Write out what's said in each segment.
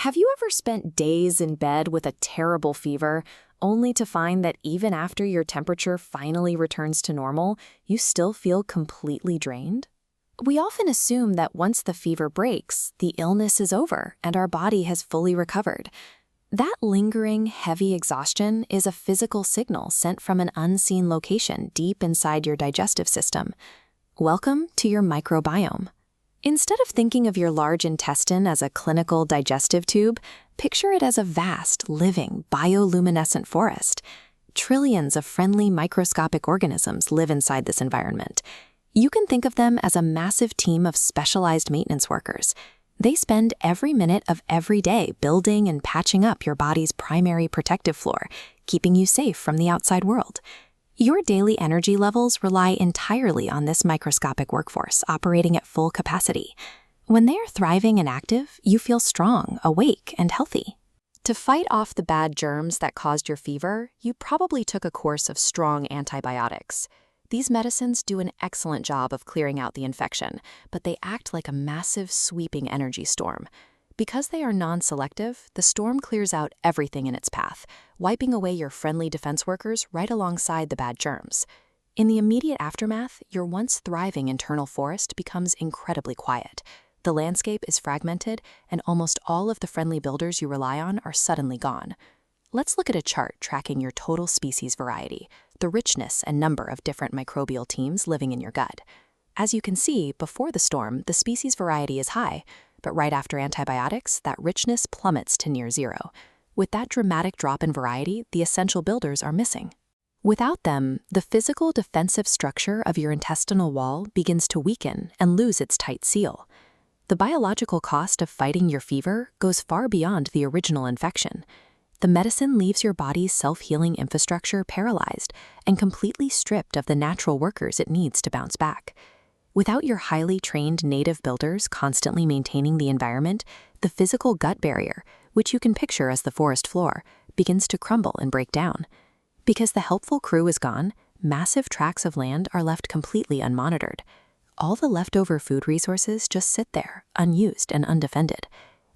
Have you ever spent days in bed with a terrible fever, only to find that even after your temperature finally returns to normal, you still feel completely drained? We often assume that once the fever breaks, the illness is over and our body has fully recovered. That lingering, heavy exhaustion is a physical signal sent from an unseen location deep inside your digestive system. Welcome to your microbiome. Instead of thinking of your large intestine as a clinical digestive tube, picture it as a vast, living, bioluminescent forest. Trillions of friendly microscopic organisms live inside this environment. You can think of them as a massive team of specialized maintenance workers. They spend every minute of every day building and patching up your body's primary protective floor, keeping you safe from the outside world. Your daily energy levels rely entirely on this microscopic workforce operating at full capacity. When they are thriving and active, you feel strong, awake, and healthy. To fight off the bad germs that caused your fever, you probably took a course of strong antibiotics. These medicines do an excellent job of clearing out the infection, but they act like a massive, sweeping energy storm. Because they are non-selective, the storm clears out everything in its path, wiping away your friendly defense workers right alongside the bad germs. In the immediate aftermath, your once thriving internal forest becomes incredibly quiet. The landscape is fragmented, and almost all of the friendly builders you rely on are suddenly gone. Let's look at a chart tracking your total species variety, the richness and number of different microbial teams living in your gut. As you can see, before the storm, the species variety is high, but right after antibiotics, that richness plummets to near zero. With that dramatic drop in variety, the essential builders are missing. Without them, the physical defensive structure of your intestinal wall begins to weaken and lose its tight seal. The biological cost of fighting your fever goes far beyond the original infection. The medicine leaves your body's self-healing infrastructure paralyzed and completely stripped of the natural workers it needs to bounce back. Without your highly trained native builders constantly maintaining the environment, the physical gut barrier, which you can picture as the forest floor, begins to crumble and break down. Because the helpful crew is gone, massive tracts of land are left completely unmonitored. All the leftover food resources just sit there, unused and undefended.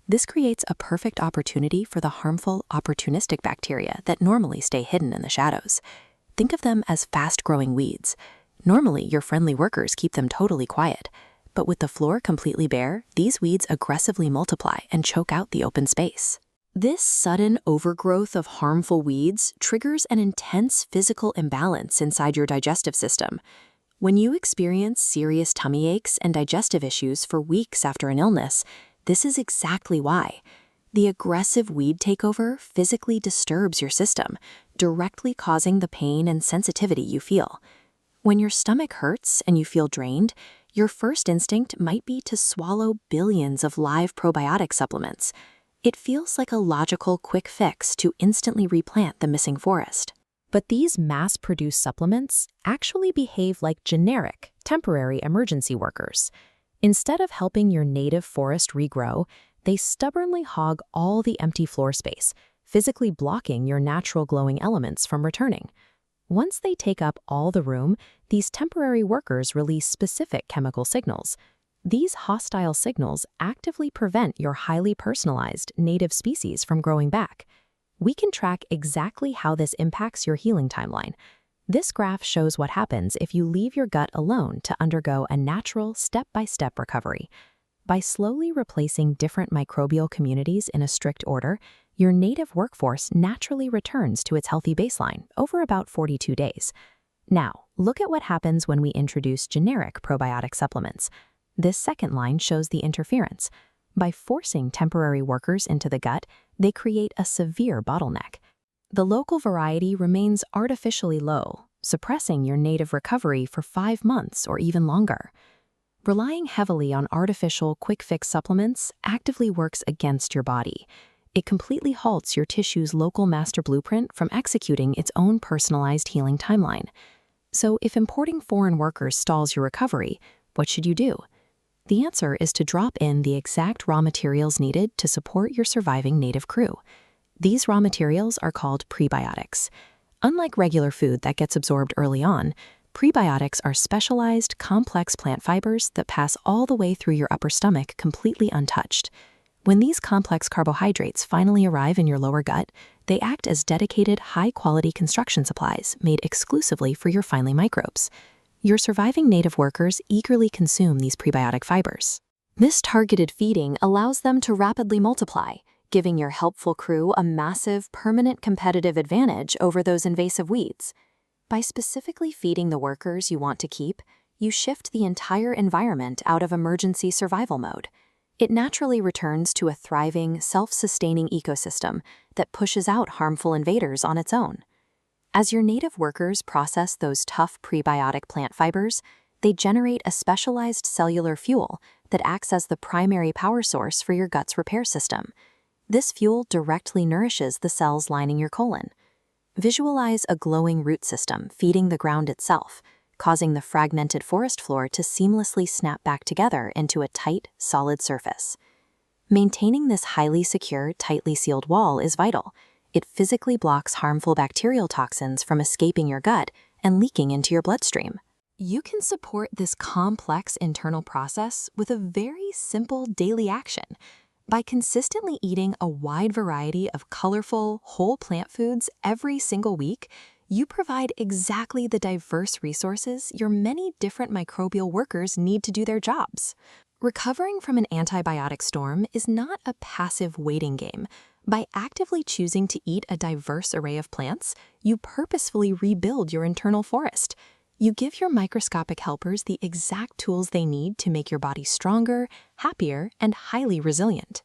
This creates a perfect opportunity for the harmful, opportunistic bacteria that normally stay hidden in the shadows. Think of them as fast-growing weeds. Normally, your friendly workers keep them totally quiet, but with the floor completely bare, these weeds aggressively multiply and choke out the open space. This sudden overgrowth of harmful weeds triggers an intense physical imbalance inside your digestive system. When you experience serious tummy aches and digestive issues for weeks after an illness, this is exactly why. The aggressive weed takeover physically disturbs your system, directly causing the pain and sensitivity you feel. When your stomach hurts and you feel drained, your first instinct might be to swallow billions of live probiotic supplements. It feels like a logical quick fix to instantly replant the missing forest. But these mass-produced supplements actually behave like generic, temporary emergency workers. Instead of helping your native forest regrow, they stubbornly hog all the empty floor space, physically blocking your natural glowing elements from returning. Once they take up all the room, these temporary workers release specific chemical signals. These hostile signals actively prevent your highly personalized native species from growing back. We can track exactly how this impacts your healing timeline. This graph shows what happens if you leave your gut alone to undergo a natural step-by-step recovery. By slowly replacing different microbial communities in a strict order, your native workforce naturally returns to its healthy baseline over about 42 days. Now, look at what happens when we introduce generic probiotic supplements. This second line shows the interference. By forcing temporary workers into the gut, they create a severe bottleneck. The local variety remains artificially low, suppressing your native recovery for 5 months or even longer. Relying heavily on artificial quick-fix supplements actively works against your body. It completely halts your tissue's local master blueprint from executing its own personalized healing timeline. So if importing foreign workers stalls your recovery, what should you do? The answer is to drop in the exact raw materials needed to support your surviving native crew. These raw materials are called prebiotics. Unlike regular food that gets absorbed early on, prebiotics are specialized, complex plant fibers that pass all the way through your upper stomach completely untouched. When these complex carbohydrates finally arrive in your lower gut, they act as dedicated, high-quality construction supplies made exclusively for your finely microbes. Your surviving native workers eagerly consume these prebiotic fibers. This targeted feeding allows them to rapidly multiply, giving your helpful crew a massive, permanent competitive advantage over those invasive weeds. By specifically feeding the workers you want to keep, you shift the entire environment out of emergency survival mode. It naturally returns to a thriving, self-sustaining ecosystem that pushes out harmful invaders on its own. As your native workers process those tough prebiotic plant fibers, they generate a specialized cellular fuel that acts as the primary power source for your gut's repair system. This fuel directly nourishes the cells lining your colon. Visualize a glowing root system feeding the ground itself, causing the fragmented forest floor to seamlessly snap back together into a tight, solid surface. Maintaining this highly secure, tightly sealed wall is vital. It physically blocks harmful bacterial toxins from escaping your gut and leaking into your bloodstream. You can support this complex internal process with a very simple daily action. By consistently eating a wide variety of colorful, whole plant foods every single week, you provide exactly the diverse resources your many different microbial workers need to do their jobs. Recovering from an antibiotic storm is not a passive waiting game. By actively choosing to eat a diverse array of plants, you purposefully rebuild your internal forest. You give your microscopic helpers the exact tools they need to make your body stronger, happier, and highly resilient.